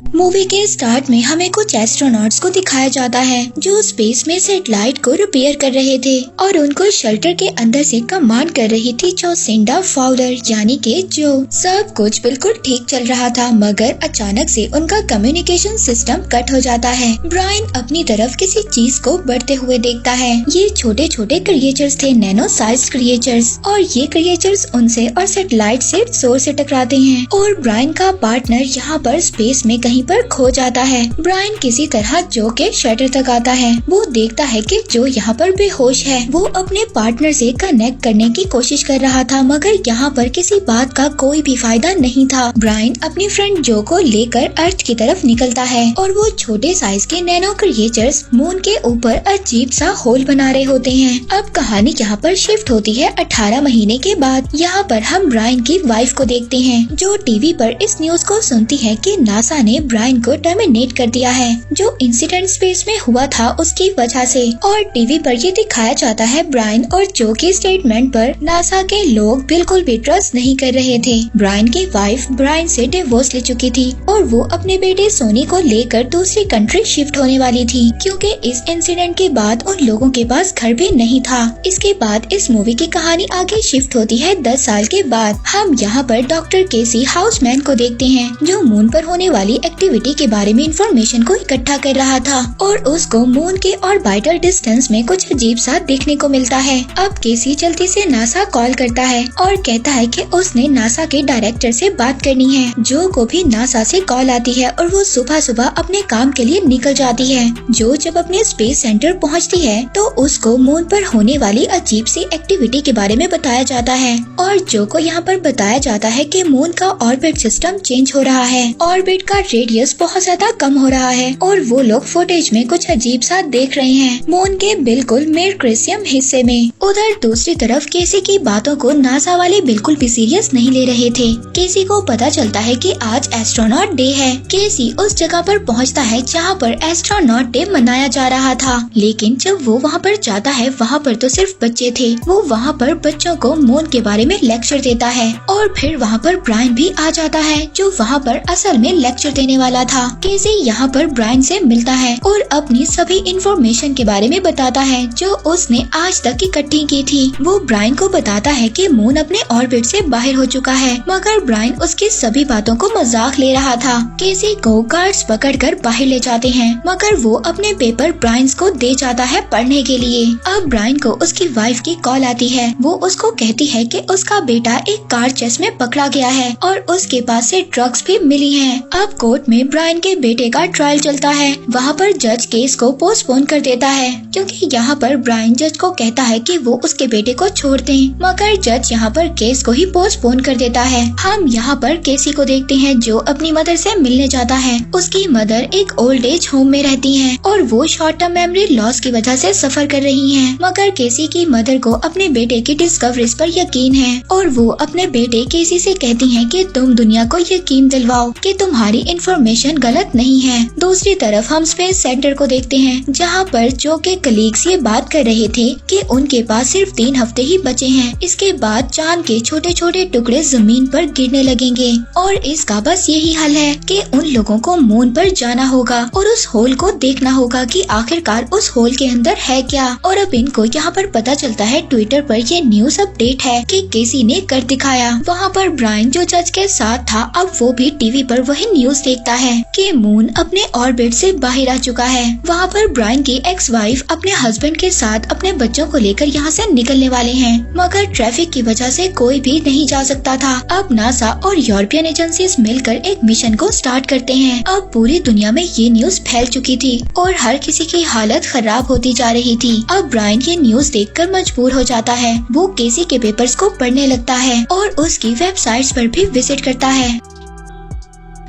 Movie के start में हमें कुछ एस्ट्रोनॉट्स को दिखाया जाता है जो स्पेस में सैटेलाइट को रिपेयर कर रहे थे और उनको शेल्टर के अंदर से कमांड कर रही थी जोसिंडा फाउलर यानी कि जो। सब कुछ बिल्कुल ठीक चल रहा था मगर अचानक से उनका कम्युनिकेशन सिस्टम कट हो जाता है। ब्रायन अपनी तरफ किसी चीज को बढ़ते हुए देखता है। ये छोटे छोटे क्रिएचर्स थे, नैनो साइज क्रिएचर्स, और ये क्रिएचर्स उनसे और सैटेलाइट से जोर से टकराते हैं और ब्रायन का पार्टनर यहाँ पर स्पेस में कहीं पर खो जाता है। ब्रायन किसी तरह जो के शटर तक आता है। वो देखता है कि जो यहाँ पर बेहोश है। वो अपने पार्टनर से कनेक्ट करने की कोशिश कर रहा था मगर यहाँ पर किसी बात का कोई भी फायदा नहीं था। ब्रायन अपनी फ्रेंड जो को लेकर अर्थ की तरफ निकलता है और वो छोटे साइज के नैनो क्रिएचर्स मून के ऊपर अजीब सा होल बना रहे होते हैं। अब कहानी यहाँ पर शिफ्ट होती है 18 महीने के बाद। यहाँ पर हम ब्रायन की वाइफ को देखते हैं जो टीवी पर इस न्यूज को सुनती है कि नासा ने ब्रायन को टर्मिनेट कर दिया है जो इंसिडेंट स्पेस में हुआ था उसकी वजह से। और टीवी पर ये दिखाया जाता है ब्रायन और जो की स्टेटमेंट पर नासा के लोग बिल्कुल भी ट्रस्ट नहीं कर रहे थे। ब्रायन की वाइफ ब्रायन से डिवोर्स ले चुकी थी और वो अपने बेटे सोनी को लेकर दूसरी कंट्री शिफ्ट होने वाली थी क्योंकि इस इंसिडेंट के बाद उन लोगों के पास घर भी नहीं था। इसके बाद इस मूवी की कहानी आगे शिफ्ट होती है 10 साल के बाद। हम यहाँ पर डॉक्टर केसी हाउसमैन को देखते हैं जो मून पर होने वाली एक्टिविटी के बारे में इंफॉर्मेशन को इकट्ठा कर रहा था और उसको मून के ऑर्बिटल डिस्टेंस में कुछ अजीब सा देखने को मिलता है। अब केसी जल्दी से नासा कॉल करता है और कहता है कि उसने नासा के डायरेक्टर से बात करनी है। जो को भी नासा से कॉल आती है और वो सुबह सुबह अपने काम के लिए निकल जाती है। जो जब अपने स्पेस सेंटर पहुँचती है तो उसको मून पर होने वाली अजीब सी एक्टिविटी के बारे में बताया जाता है और जो को यहाँ पर बताया जाता है कि मून का ऑर्बिट सिस्टम चेंज हो रहा है। ऑर्बिट का रेडियस बहुत ज्यादा कम हो रहा है और वो लोग फुटेज में कुछ अजीब सा देख रहे हैं मून के बिल्कुल मेरक्रेसियम हिस्से में। उधर दूसरी तरफ केसी की बातों को नासा वाले बिल्कुल भी सीरियस नहीं ले रहे थे। केसी को पता चलता है कि आज एस्ट्रोनॉट डे है। केसी उस जगह पर पहुंचता है जहां पर एस्ट्रोनॉट डे मनाया जा रहा था लेकिन जब वो वहां पर जाता है वहां पर तो सिर्फ बच्चे थे। वो वहां पर बच्चों को मून के बारे में लेक्चर देता है और फिर वहां पर ब्रायन भी आ जाता है जो वहां पर असल में लेक्चर देने वाला था। केसी यहाँ पर ब्रायन से मिलता है और अपनी सभी इंफॉर्मेशन के बारे में बताता है जो उसने आज तक इकट्ठी की थी। वो ब्रायन को बताता है कि मून अपने ऑर्बिट से बाहर हो चुका है मगर ब्रायन उसकी सभी बातों को मजाक ले रहा था। केसी को गार्ड्स पकड़कर बाहर ले जाते हैं मगर वो अपने पेपर ब्रायन को दे जाता है पढ़ने के लिए। अब ब्रायन को उसकी वाइफ की कॉल आती है। वो उसको कहती है कि उसका बेटा एक कार चेस में पकड़ा गया है और उसके पास से ड्रग्स भी मिली हैं। अब कोर्ट में ब्रायन के बेटे का ट्रायल चलता है। वहाँ पर जज केस को पोस्टपोन कर देता है क्योंकि यहाँ पर ब्रायन जज को कहता है कि वो उसके बेटे को छोड़ दें मगर जज यहाँ पर केस को ही पोस्टपोन कर देता है। हम यहाँ पर केसी को देखते हैं जो अपनी मदर से मिलने जाता है। उसकी मदर एक ओल्ड एज होम में रहती हैं और वो शॉर्ट टर्म मेमोरी लॉस की वजह से सफर कर रही हैं। मगर केसी की मदर को अपने बेटे की डिस्कवरीज पर यकीन है और वो अपने बेटे केसी से कहती हैं कि तुम दुनिया को यकीन दिलवाओ कि तुम्हारी इंफॉर्मेशन गलत नहीं है। दूसरी तरफ हम स्पेस सेंटर को देखते हैं जहाँ पर जो के कलीग्स ये बात कर रहे थे कि उनके पास सिर्फ 3 हफ्ते ही बचे हैं। इसके बाद चांद के छोटे छोटे टुकड़े जमीन पर गिरने लगेंगे और इसका बस यही हल है कि उन लोगों को मून पर जाना होगा और उस होल को देखना होगा कि आखिरकार उस होल के अंदर है क्या। और अब इनको यहाँ पर पता चलता है ट्विटर पर ये न्यूज अपडेट है कि केसी ने कर दिखाया। वहाँ पर ब्रायन जो जज के साथ था अब वो भी टीवी पर वही न्यूज देखता है कि मून अपने ऑर्बिट से बाहर आ चुका है। वहाँ पर ब्रायन की एक्स वाइफ अपने हस्बैंड के साथ अपने बच्चों को लेकर यहाँ से निकलने वाले हैं मगर ट्रैफिक की वजह से कोई भी नहीं जा सकता था। अब नासा और यूरोपियन एजेंसीज मिलकर एक मिशन को स्टार्ट करते हैं। अब पूरी दुनिया में ये न्यूज फैल चुकी थी और हर किसी की हालत खराब होती जा रही थी। अब ब्रायन ये न्यूज देखकर मजबूर हो जाता है। वो केसी के पेपर्स को पढ़ने लगता है और उसकी वेबसाइट्स पर भी विजिट करता है।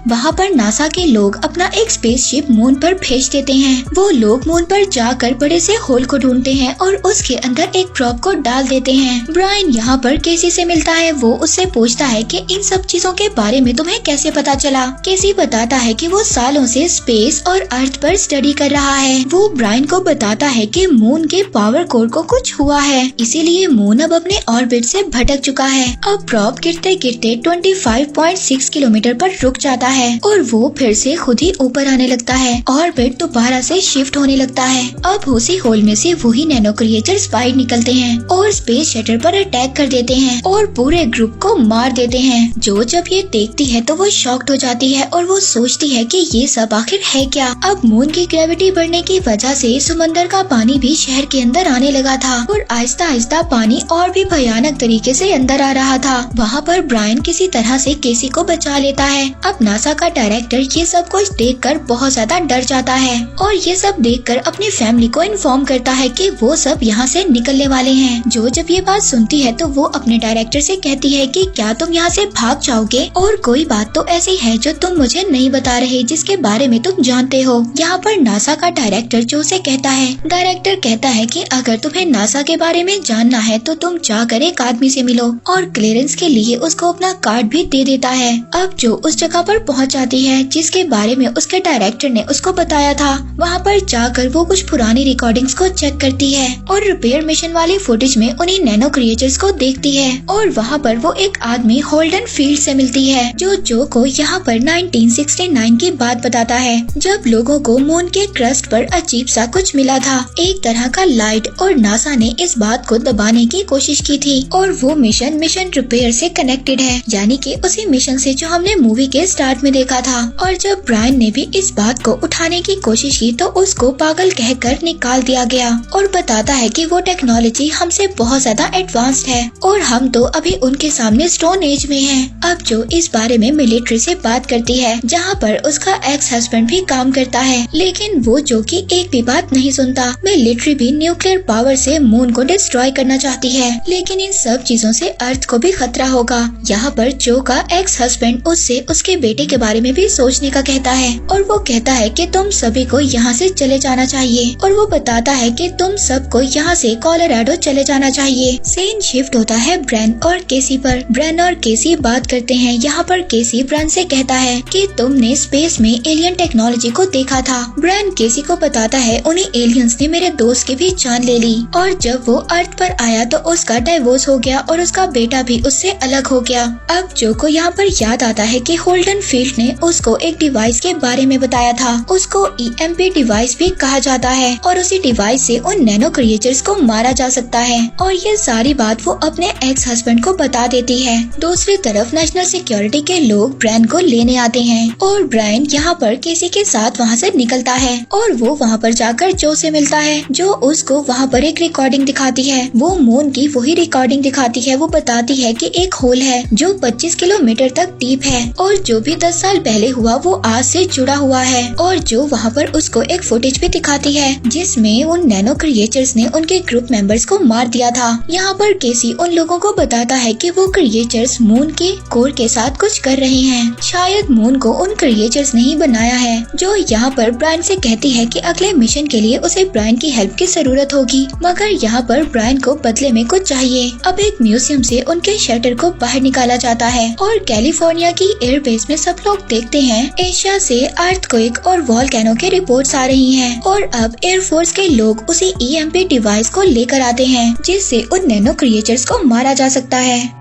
वहाँ पर नासा के लोग अपना एक स्पेसशिप मून पर भेज देते हैं। वो लोग मून पर जाकर बड़े से होल को ढूंढते हैं और उसके अंदर एक प्रॉप को डाल देते हैं। ब्रायन यहाँ पर केसी से मिलता है। वो उससे पूछता है कि इन सब चीजों के बारे में तुम्हें कैसे पता चला। केसी बताता है कि वो सालों से स्पेस और अर्थ पर स्टडी कर रहा है। वो ब्रायन को बताता है कि मून के पावर कोर को कुछ हुआ है, इसीलिए मून अब अपने ऑर्बिट से भटक चुका है। अब प्रॉप गिरते गिरते 25.6 किलोमीटर पर रुक जाता है और वो फिर से खुद ही ऊपर आने लगता है। ऑर्बिट दोबारा से शिफ्ट होने लगता है। अब उसी होल में से वही नैनो क्रिएचर्स बाहर निकलते हैं और स्पेस शटल पर अटैक कर देते हैं और पूरे ग्रुप को मार देते हैं। जो जब ये देखती है तो वो शॉक्ड हो जाती है और वो सोचती है कि ये सब आखिर है क्या। अब मून की ग्रेविटी बढ़ने की वजह से समंदर का पानी भी शहर के अंदर आने लगा था और आहिस्ता आहिस्ता पानी और भी भयानक तरीके से अंदर आ रहा था। वहाँ पर ब्रायन किसी तरह से केसी को बचा लेता है। अब नासा का डायरेक्टर ये सब कुछ देखकर बहुत ज्यादा डर जाता है और ये सब देखकर अपनी फैमिली को इन्फॉर्म करता है कि वो सब यहाँ से निकलने वाले हैं। जो जब ये बात सुनती है तो वो अपने डायरेक्टर से कहती है कि क्या तुम यहाँ से भाग जाओगे और कोई बात तो ऐसी है जो तुम मुझे नहीं बता रहे जिसके बारे में तुम जानते हो। यहाँ पर नासा का डायरेक्टर जो से कहता है, डायरेक्टर कहता है कि अगर तुम्हें नासा के बारे में जानना है तो तुम जाकर एक आदमी से मिलो और क्लियरेंस के लिए उसको अपना कार्ड भी दे देता है। अब जो उस जगह पर पहुँच जाती है जिसके बारे में उसके डायरेक्टर ने उसको बताया था। वहाँ पर जाकर वो कुछ पुरानी रिकॉर्डिंग्स को चेक करती है और रिपेयर मिशन वाली फुटेज में उन्हीं नैनो क्रिएचर्स को देखती है और वहाँ पर वो एक आदमी होल्डन फील्ड से मिलती है जो को यहाँ पर 1969 की बात बताता है जब लोगों को मून के क्रस्ट पर अजीब सा कुछ मिला था, एक तरह का लाइट, और नासा ने इस बात को दबाने की कोशिश की थी और वो मिशन रिपेयर से कनेक्टेड है, यानी कि उसी मिशन से जो हमने मूवी के स्टार्ट में देखा था। और जब ब्रायन ने भी इस बात को उठाने की कोशिश की तो उसको पागल कहकर निकाल दिया गया और बताता है कि वो टेक्नोलॉजी हमसे बहुत ज्यादा एडवांस्ड है और हम तो अभी उनके सामने स्टोन एज में हैं। अब जो इस बारे में मिलिट्री से बात करती है जहाँ पर उसका एक्स हस्बैंड भी काम करता है, लेकिन वो जो कि एक भी बात नहीं सुनता। मिलिट्री भी न्यूक्लियर पावर से मून को डिस्ट्रॉय करना चाहती है, लेकिन इन सब चीजों से अर्थ को भी खतरा होगा। यहाँ पर जो का एक्स हस्बैंड उससे उसके बेटे के बारे में भी सोचने का कहता है और वो कहता है कि तुम सभी को यहाँ से चले जाना चाहिए और वो बताता है कि तुम सबको यहाँ से कोलोराडो चले जाना चाहिए। सीन शिफ्ट होता है ब्रैन और केसी पर। ब्रैन और केसी बात करते हैं। यहाँ पर केसी ब्रैन से कहता है कि तुमने स्पेस में एलियन टेक्नोलॉजी को देखा था। ब्रैन केसी को बताता है उन्हीं एलियंस ने मेरे दोस्त की भी जान ले ली और जब वो अर्थ पर आया तो उसका डाइवोर्स हो गया और उसका बेटा भी उससे अलग हो गया। अब जो को यहाँ पर याद आता है कि होल्डन फील्ड ने उसको एक डिवाइस के बारे में बताया था, उसको EMP डिवाइस भी कहा जाता है और उसी डिवाइस से उन नैनो क्रिएचर्स को मारा जा सकता है और ये सारी बात वो अपने एक्स हस्बैंड को बता देती है। दूसरी तरफ नेशनल सिक्योरिटी के लोग ब्रायन को लेने आते हैं और ब्रायन यहाँ पर केसी के साथ वहाँ से निकलता है और वो वहाँ पर जाकर जो से मिलता है जो उसको वहाँ पर एक रिकॉर्डिंग दिखाती है। वो मून की वही रिकॉर्डिंग दिखाती है। वो बताती है कि एक होल है जो 25 किलोमीटर तक डीप है और जो भी 10 साल पहले हुआ वो आज से जुड़ा हुआ है और जो वहाँ पर उसको एक फुटेज भी दिखाती है जिसमें उन नैनो क्रिएचर्स ने उनके ग्रुप मेंबर्स को मार दिया था। यहाँ पर केसी उन लोगों को बताता है कि वो क्रिएचर्स मून के कोर के साथ कुछ कर रहे हैं, शायद मून को उन क्रिएचर्स ने ही बनाया है। जो यहाँ पर ब्रायन से कहती है कि अगले मिशन के लिए उसे ब्रायन की हेल्प की जरूरत होगी, मगर यहाँ पर ब्रायन को बदले में कुछ चाहिए। अब एक म्यूजियम से उनके शटर को बाहर निकाला जाता है और कैलिफोर्निया की एयरबेस में सब लोग देखते हैं एशिया से अर्थक्वेक और वॉल्केनो की रिपोर्ट्स आ रही हैं और अब एयरफोर्स के लोग उसी EMP डिवाइस को लेकर आते हैं जिससे उन नैनो क्रिएचर्स को मारा जा सकता है।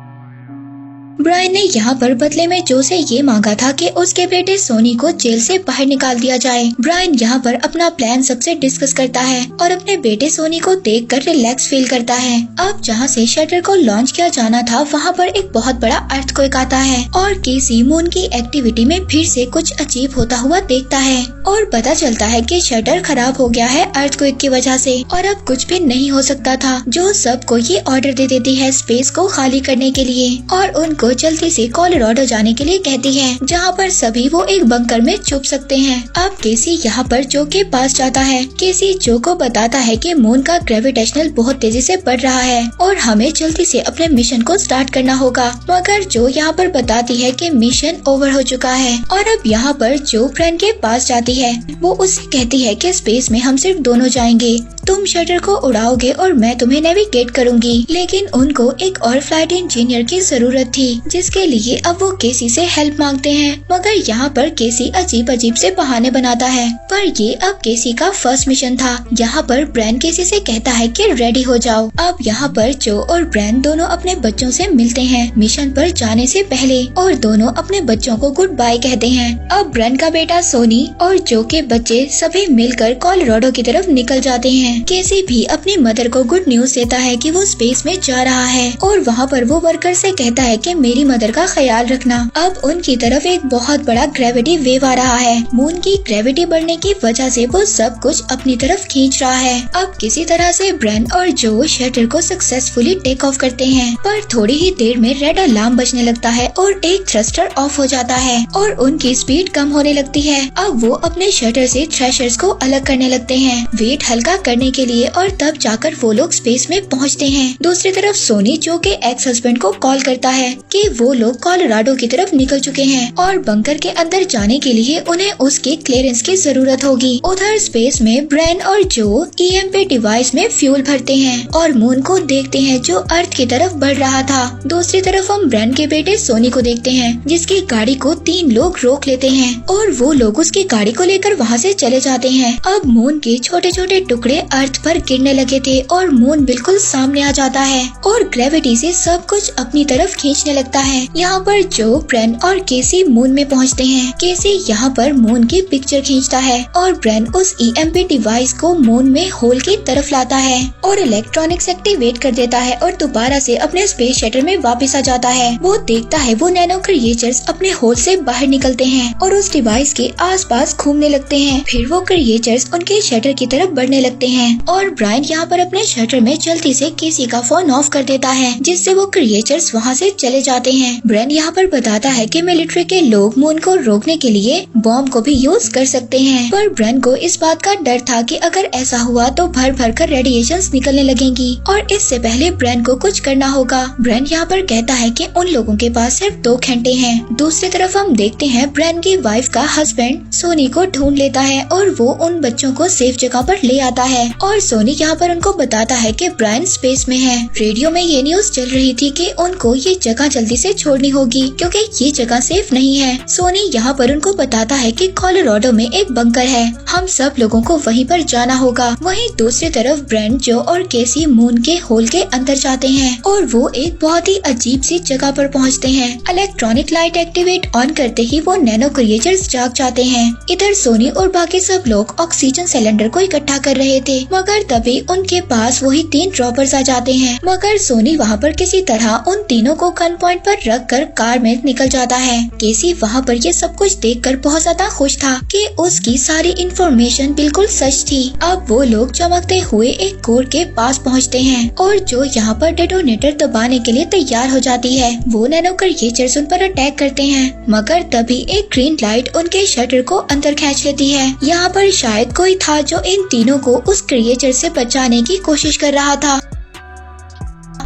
ब्रायन ने यहाँ पर बदले में जो से ये मांगा था कि उसके बेटे सोनी को जेल से बाहर निकाल दिया जाए। ब्रायन यहाँ पर अपना प्लान सबसे डिस्कस करता है और अपने बेटे सोनी को देखकर रिलैक्स फील करता है। अब जहाँ से शटर को लॉन्च किया जाना था वहाँ पर एक बहुत बड़ा अर्थक्वेक आता है और केसी मून की एक्टिविटी में फिर से कुछ अजीब होता हुआ देखता है और पता चलता है कि शटर खराब हो गया है अर्थक्वेक की वजह से और अब कुछ भी नहीं हो सकता था। जो सबको ये ऑर्डर दे देती है स्पेस को खाली करने के लिए और उनको जल्दी से कोलोराडो जाने के लिए कहती है जहाँ पर सभी वो एक बंकर में छुप सकते हैं। अब केसी यहाँ पर जो के पास जाता है। केसी जो को बताता है कि मून का ग्रेविटेशनल बहुत तेजी से बढ़ रहा है और हमें जल्दी से अपने मिशन को स्टार्ट करना होगा, मगर जो यहाँ पर बताती है कि मिशन ओवर हो चुका है। और अब यहाँ पर जो ब्रैन के पास जाती है। वो उससे कहती है कि स्पेस में हम सिर्फ दोनों जाएंगे, तुम शटर को उड़ाओगे और मैं तुम्हें नेविगेट करूंगी। लेकिन उनको एक और फ्लाइट इंजीनियर की जरूरत थी, जिसके लिए अब वो केसी से हेल्प मांगते हैं। मगर यहाँ पर केसी अजीब अजीब से बहाने बनाता है, पर ये अब केसी का फर्स्ट मिशन था। यहाँ पर ब्रैन केसी से कहता है कि रेडी हो जाओ। अब यहाँ पर जो और ब्रैन दोनों अपने बच्चों से मिलते हैं मिशन पर जाने से पहले, और दोनों अपने बच्चों को गुड बाय कहते हैं। अब ब्रैन का बेटा सोनी और जो के बच्चे सभी मिलकर कोलोराडो की तरफ निकल जाते हैं। केसी भी अपनी मदर को गुड न्यूज देता है कि वो स्पेस में जा रहा है, और वहाँ पर वो वर्कर से कहता है कि मेरी मदर का ख्याल रखना। अब उनकी तरफ एक बहुत बड़ा ग्रेविटी वेव आ रहा है। मून की ग्रेविटी बढ़ने की वजह से वो सब कुछ अपनी तरफ खींच रहा है। अब किसी तरह से ब्रैन और जो शटर को सक्सेसफुली टेक ऑफ करते हैं, पर थोड़ी ही देर में रेड अलार्म बजने लगता है और एक थ्रस्टर ऑफ हो जाता है और उनकी स्पीड कम होने लगती है। अब वो अपने शटर से थ्रेशर्स को अलग करने लगते हैं वेट हल्का करने के लिए, और तब जाकर वो लोग स्पेस में पहुंचते हैं। दूसरी तरफ सोनी जो के एक्स हस्बैंड को कॉल करता है कि वो लोग कोलोराडो की तरफ निकल चुके हैं और बंकर के अंदर जाने के लिए उन्हें उसके क्लियरेंस की जरूरत होगी। उधर स्पेस में ब्रैन और जो ईएमपी डिवाइस में फ्यूल भरते हैं और मून को देखते हैं जो अर्थ की तरफ बढ़ रहा था। दूसरी तरफ हम ब्रैन के बेटे सोनी को देखते हैं, जिसकी गाड़ी को 3 लोग रोक लेते हैं और वो लोग उसकी गाड़ी को लेकर वहाँ से चले जाते हैं। अब मून के छोटे छोटे टुकड़े अर्थ पर गिरने लगे थे और मून बिल्कुल सामने आ जाता है और ग्रेविटी से सब कुछ अपनी तरफ खींचने लगता है। यहाँ पर जो ब्रैन और केसी मून में पहुँचते हैं। केसी यहाँ पर मून की पिक्चर खींचता है और ब्रैन उस ईएमपी डिवाइस को मून में होल की तरफ लाता है और इलेक्ट्रॉनिक्स एक्टिवेट कर देता है और दोबारा से अपने स्पेस शटल में वापस आ जाता है। वो देखता है वो नैनो क्रिएचर्स अपने होल से बाहर निकलते हैं और उस डिवाइस के आसपास घूमने लगते हैं। फिर वो क्रिएचर्स उनके शटर की तरफ बढ़ने लगते हैं और ब्रायन यहाँ पर अपने शटर में जल्दी से केसी का फोन ऑफ कर देता है, जिससे वो क्रिएचर्स वहाँ से चले जाते हैं। ब्रैन यहाँ पर बताता है कि मिलिट्री के लोग मून को रोकने के लिए बॉम्ब को भी यूज कर सकते हैं, पर ब्रैन को इस बात का डर था कि अगर ऐसा हुआ तो भर भर कर रेडिएशंस निकलने लगेंगी और इससे पहले ब्रैन को कुछ करना होगा। ब्रैन यहाँ पर कहता है कि उन लोगों के पास सिर्फ 2 घंटे हैं। दूसरी तरफ हम देखते हैं ब्रैन की वाइफ का हस्बैंड सोनी को ढूंढ लेता है और वो उन बच्चों को सेफ जगह पर ले आता है और सोनी यहाँ पर उनको बताता है कि ब्रैन स्पेस में है। रेडियो में ये न्यूज चल रही थी कि उनको ये जगह जल्दी से छोड़नी होगी क्योंकि ये जगह सेफ नहीं है। सोनी यहाँ पर उनको बताता है कि कोलोराडो में एक बंकर है, हम सब लोगों को वहीं पर जाना होगा। वहीं दूसरी तरफ ब्रैन, जो और केसी मून के होल के अंदर जाते हैं और वो एक बहुत ही अजीब सी जगह पर पहुँचते हैं। इलेक्ट्रॉनिक लाइट एक्टिवेट ऑन करते ही वो नैनो क्रिएचर्स जाग जाते हैं। इधर सोनी और बाकी सब लोग ऑक्सीजन सिलेंडर को इकट्ठा कर रहे थे, मगर तभी उनके पास वही 3 रॉबर्स आ जाते हैं। मगर सोनी वहाँ पर किसी तरह उन तीनों को गन पॉइंट पर रख कर कार में निकल जाता है। केसी वहाँ पर ये सब कुछ देखकर बहुत ज्यादा खुश था कि उसकी सारी इंफॉर्मेशन बिल्कुल सच थी। अब वो लोग चमकते हुए एक कोर के पास पहुँचते हैं और जो यहाँ पर डेटोनेटर दबाने के लिए तैयार हो जाती है। वो नैनो क्रिएचर्स उन पर अटैक करते हैं, मगर तभी एक ग्रीन लाइट उनके शटर को अंदर खींच लेती है। यहाँ पर शायद कोई था जो इन तीनों को उस क्रिएचर से बचाने की कोशिश कर रहा था।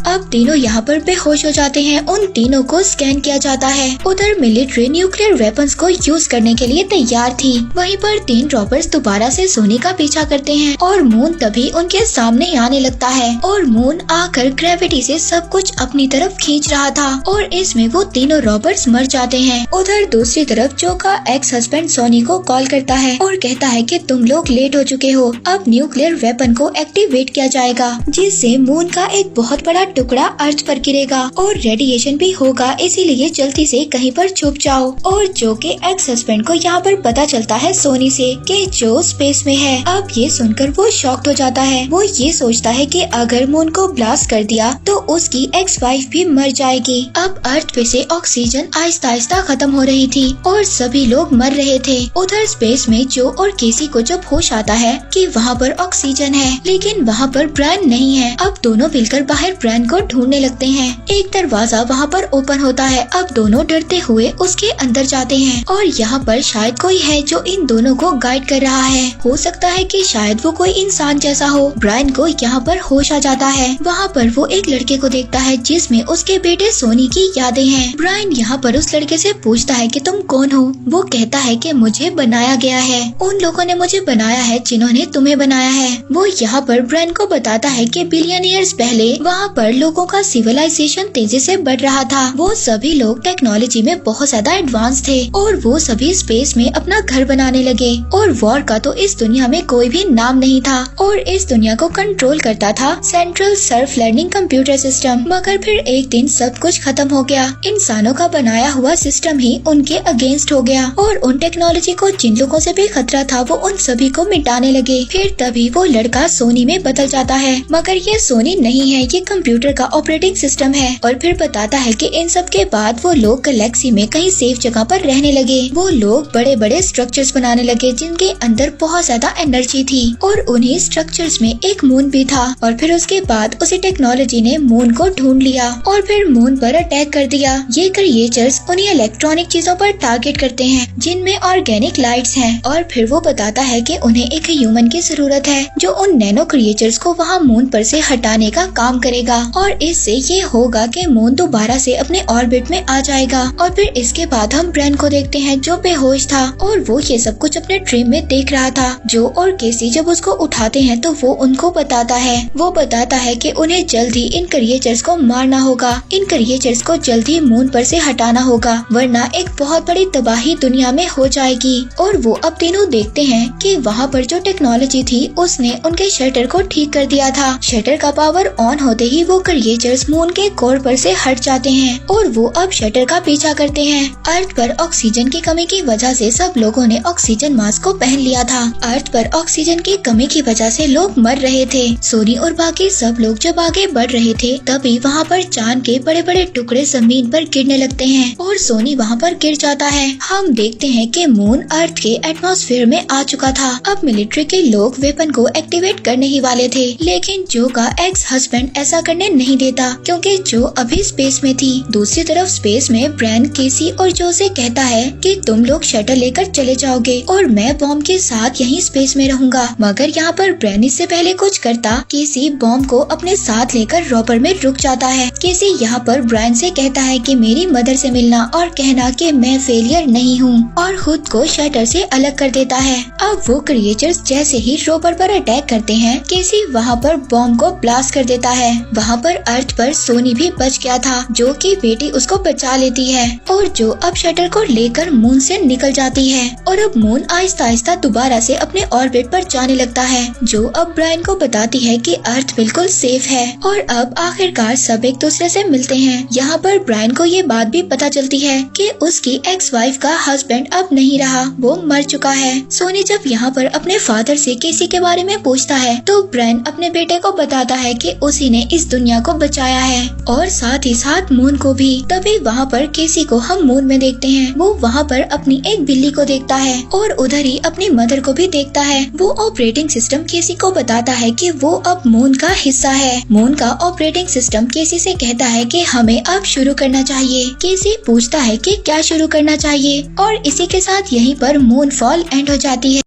अब तीनों यहाँ पर बेहोश हो जाते हैं। उन तीनों को स्कैन किया जाता है। उधर मिलिट्री न्यूक्लियर वेपन्स को यूज करने के लिए तैयार थी। वहीं पर 3 रॉबर्स दोबारा से सोनी का पीछा करते हैं और मून तभी उनके सामने आने लगता है और मून आकर ग्रेविटी से सब कुछ अपनी तरफ खींच रहा था और इसमें वो तीनों रॉबर्स मर जाते हैं। उधर दूसरी तरफ जो का एक्स हस्बैंड सोनी को कॉल करता है और कहता है कि तुम लोग लेट हो चुके हो, अब न्यूक्लियर वेपन को एक्टिवेट किया जाएगा, जिससे मून का एक बहुत बड़ा टुकड़ा अर्थ पर गिरेगा और रेडिएशन भी होगा, इसीलिए जल्दी से कहीं पर छुप जाओ। और जो के एक्स हस्बैंड को यहाँ पर पता चलता है सोनी से कि जो स्पेस में है। अब ये सुनकर वो शॉक्ड हो जाता है। वो ये सोचता है कि अगर मून को ब्लास्ट कर दिया तो उसकी एक्स वाइफ भी मर जाएगी। अब अर्थ पे से ऑक्सीजन आहिस्ता आहिस्ता खत्म हो रही थी और सभी लोग मर रहे थे। उधर स्पेस में जो और केसी को जब होश आता है कि वहाँ पर ऑक्सीजन है, लेकिन वहाँ पर ब्रैन नहीं है। अब दोनों मिलकर बाहर ब्रैन को ढूंढने लगते हैं। एक दरवाजा वहाँ पर ओपन होता है। अब दोनों डरते हुए उसके अंदर जाते हैं और यहाँ पर शायद कोई है जो इन दोनों को गाइड कर रहा है। हो सकता है कि शायद वो कोई इंसान जैसा हो। ब्रायन को यहाँ पर होश आ जाता है। वहाँ पर वो एक लड़के को देखता है जिसमें उसके बेटे सोनी की यादें हैं। ब्रायन यहाँ पर उस लड़के से पूछता है कि तुम कौन हो। वो कहता है कि मुझे बनाया गया है, उन लोगों ने मुझे बनाया है जिन्होंने तुम्हें बनाया है। वो यहाँ पर ब्रायन को बताता है कि बिलियन ईयर्स पहले वहाँ पर लोगों का सिविलाइजेशन तेजी से बढ़ रहा था। वो सभी लोग टेक्नोलॉजी में बहुत ज्यादा एडवांस थे और वो सभी स्पेस में अपना घर बनाने लगे। और वॉर का तो इस दुनिया में कोई भी नाम नहीं था और इस दुनिया को कंट्रोल करता था central self learning computer system. मगर फिर एक दिन सब कुछ खत्म हो गया। इंसानों का बनाया हुआ सिस्टम ही उनके अगेंस्ट हो गया और उन टेक्नोलॉजी को जिन लोगों से भी खतरा था वो उन सभी को मिटाने लगे। फिर तभी वो लड़का सोनी में बदल जाता है, मगर ये सोनी नहीं है, ये कंप्यूटर का ऑपरेटिंग सिस्टम है। और फिर बताता है कि इन सब के बाद वो लोग गैलेक्सी में कहीं सेफ जगह पर रहने लगे। वो लोग बड़े बड़े स्ट्रक्चर्स बनाने लगे जिनके अंदर बहुत ज्यादा एनर्जी थी और उन्हीं स्ट्रक्चर्स में एक मून भी था। और फिर उसके बाद उसी टेक्नोलॉजी ने मून को ढूंढ लिया और फिर मून पर अटैक कर दिया। ये क्रिएचर्स उन्हीं इलेक्ट्रॉनिक चीजों पर टारगेट करते हैं जिनमें ऑर्गेनिक लाइट्स हैं। और फिर वो बताता है कि उन्हें एक ह्यूमन की जरूरत है जो उन नैनो क्रिएचर्स को वहाँ मून पर से हटाने का काम करेगा और इससे ये होगा कि मून दोबारा से अपने ऑर्बिट में आ जाएगा। और फिर इसके बाद हम ब्रेन को देखते हैं जो बेहोश था और वो ये सब कुछ अपने ड्रीम में देख रहा था। जो और केसी जब उसको उठाते हैं तो वो उनको बताता है, वो बताता है कि उन्हें जल्द ही इन क्रिएचर्स को मारना होगा, इन क्रिएचर्स को जल्द ही मून पर से हटाना होगा वरना एक बहुत बड़ी तबाही दुनिया में हो जाएगी। और वो अब तीनों देखते हैं कि वहाँ पर जो टेक्नोलॉजी थी उसने उनके शटर को ठीक कर दिया था। शटर का पावर ऑन होते ही वो क्रिएचर्स मून के कोर पर से हट जाते हैं और वो अब शटर का पीछा करते हैं। अर्थ पर ऑक्सीजन की कमी की वजह से सब लोगों ने ऑक्सीजन मास्क को पहन लिया था। अर्थ पर ऑक्सीजन की कमी की वजह से लोग मर रहे थे। सोनी और बाकी सब लोग जब आगे बढ़ रहे थे तभी वहाँ पर चांद के बड़े बड़े टुकड़े जमीन पर गिरने लगते हैं और सोनी वहाँ पर गिर जाता है। हम देखते हैं कि मून अर्थ के एटमॉस्फेयर में आ चुका था। अब मिलिट्री के लोग वेपन को एक्टिवेट करने ही वाले थे, लेकिन जो का एक्स हस्बैंड ऐसा करने नहीं देता क्योंकि जो अभी स्पेस में थी। दूसरी तरफ स्पेस में ब्रैन, केसी और जो से कहता है कि तुम लोग शटल लेकर चले जाओगे और मैं बॉम्ब के साथ यहीं स्पेस में रहूंगा। मगर यहाँ पर ब्रैन इससे पहले कुछ करता, केसी बॉम्ब को अपने साथ लेकर रॉपर में रुक जाता है। केसी यहाँ पर ब्रैन से कहता है कि मेरी मदर से मिलना और कहना कि मैं फेलियर नहीं हूँ और खुद को शटर से अलग कर देता है। अब वो क्रिएचर्स जैसे ही रॉपर पर अटैक करते हैं, केसी वहाँ पर बॉम्ब को ब्लास्ट कर देता है। वहाँ पर अर्थ पर सोनी भी बच गया था जो कि बेटी उसको बचा लेती है और जो अब शटर को लेकर मून से निकल जाती है। और अब मून आहिस्ता आहिस्ता दोबारा से अपने ऑर्बिट पर जाने लगता है जो अब ब्रायन को बताती है कि अर्थ बिल्कुल सेफ है। और अब आखिरकार सब एक दूसरे से मिलते हैं। यहाँ पर ब्रायन को ये बात भी पता चलती है कि उसकी एक्स वाइफ का हस्बैंड अब नहीं रहा, वो मर चुका है। सोनी जब यहाँ पर अपने फादर से केसी के बारे में पूछता है तो ब्रायन अपने बेटे को बताता है कि उसी ने इस दुनिया को बचाया है और साथ ही साथ मून को भी। तभी वहाँ पर केसी को हम मून में देखते हैं। वो वहाँ पर अपनी एक बिल्ली को देखता है और उधर ही अपनी मदर को भी देखता है। वो ऑपरेटिंग सिस्टम केसी को बताता है कि वो अब मून का हिस्सा है। मून का ऑपरेटिंग सिस्टम केसी से कहता है कि हमें अब शुरू करना चाहिए। केसी पूछता है कि क्या शुरू करना चाहिए और इसी के साथ यहीं पर मून फॉल एंड हो जाती है।